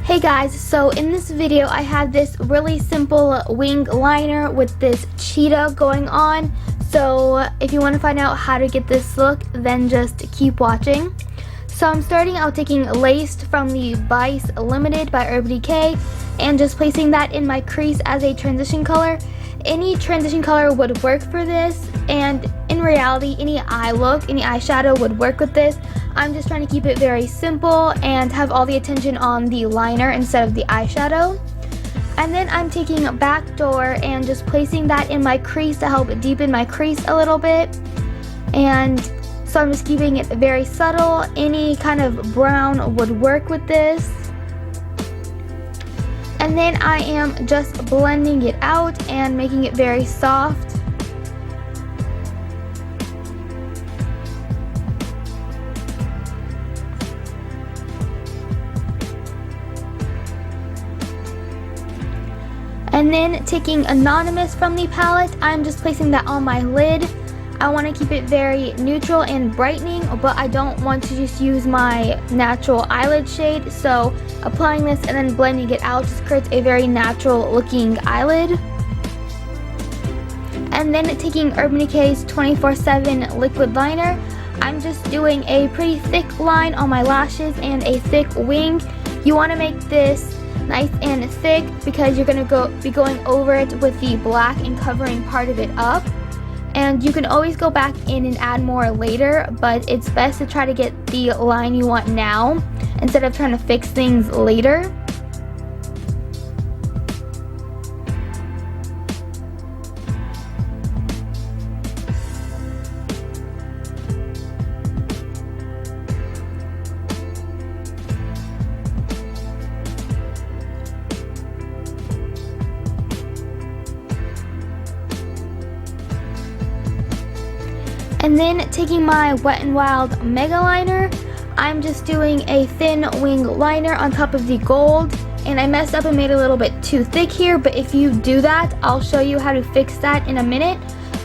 Hey guys, so in this video I have this really simple wing liner with this cheetah going on. So if you want to find out how to get this look, then just keep watching. So I'm starting out taking Laced from the Vice Limited by Urban Decay and just placing that in my crease as a transition color. Any transition color would work for this, and in reality any eye look, any eyeshadow would work with this. I'm just trying to keep it very simple and have all the attention on the liner instead of the eyeshadow. And then I'm taking Backdoor and just placing that in my crease to help deepen my crease a little bit. And so I'm just keeping it very subtle. Any kind of brown would work with this. And then I am just blending it out and making it very soft. And then taking Anonymous from the palette, I'm just placing that on my lid. I want to keep it very neutral and brightening, but I don't want to just use my natural eyelid shade. So applying this and then blending it out just creates a very natural looking eyelid. And then taking Urban Decay's 24/7 liquid liner, I'm just doing a pretty thick line on my lashes and a thick wing. You want to make this nice and thick because you're going to be going over it with the black and covering part of it up. And you can always go back in and add more later, but it's best to try to get the line you want now instead of trying to fix things later. And then taking my Wet n Wild Mega Liner, I'm just doing a thin wing liner on top of the gold. And I messed up and made it a little bit too thick here, but if you do that, I'll show you how to fix that in a minute.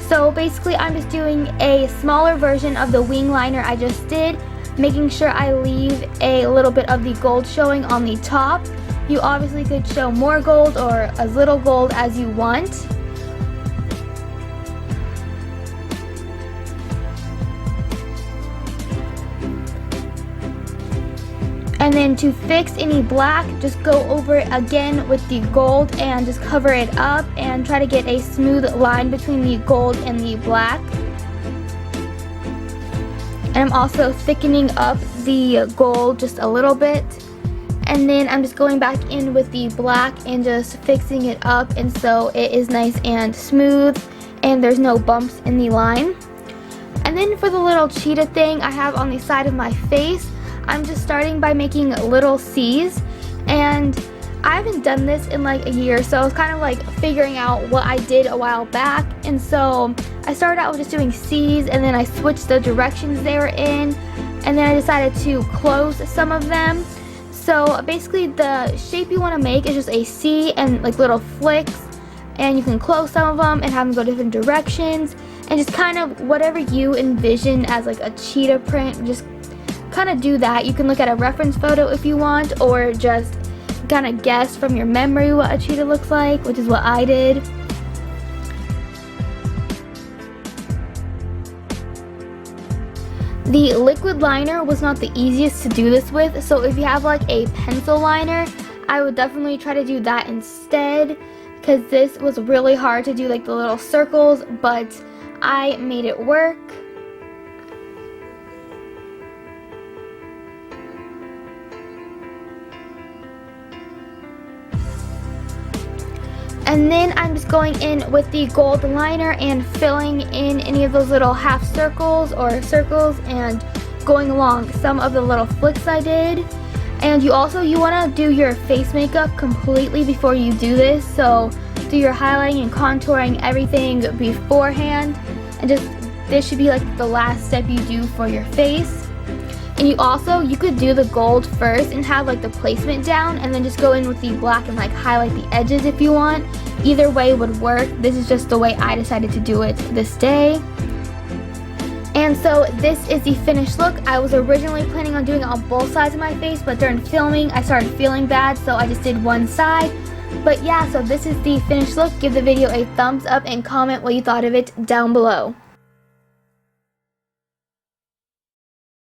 So basically I'm just doing a smaller version of the wing liner I just did, making sure I leave a little bit of the gold showing on the top. You obviously could show more gold or as little gold as you want. And then to fix any black, just go over it again with the gold and just cover it up and try to get a smooth line between the gold and the black. And I'm also thickening up the gold just a little bit. And then I'm just going back in with the black and just fixing it up, and so it is nice and smooth and there's no bumps in the line. And then for the little cheetah thing I have on the side of my face, I'm just starting by making little C's, and I haven't done this in like a year, so I was kind of like figuring out what I did a while back. And so I started out with just doing C's, and then I switched the directions they were in, and then I decided to close some of them. So basically the shape you want to make is just a C and like little flicks, and you can close some of them and have them go different directions, and just kind of whatever you envision as like a cheetah print, just kind of do that. You can look at a reference photo if you want, or just kind of guess from your memory what a cheetah looks like, which is what I did. The liquid liner was not the easiest to do this with, so if you have like a pencil liner, I would definitely try to do that instead, because this was really hard to do like the little circles, but I made it work. And then I'm just going in with the gold liner and filling in any of those little half circles or circles and going along some of the little flicks I did. And you want to do your face makeup completely before you do this, so do your highlighting and contouring, everything beforehand, and just this should be like the last step you do for your face. And you could do the gold first and have like the placement down, and then just go in with the black and like highlight the edges if you want. Either way would work. This is just the way I decided to do it this day. And And so this is the finished look. I was originally planning on doing it on both sides of my face, but during filming I started feeling bad, so I just did one side. But yeah, so this is the finished look. Give the video a thumbs up and comment what you thought of it down below.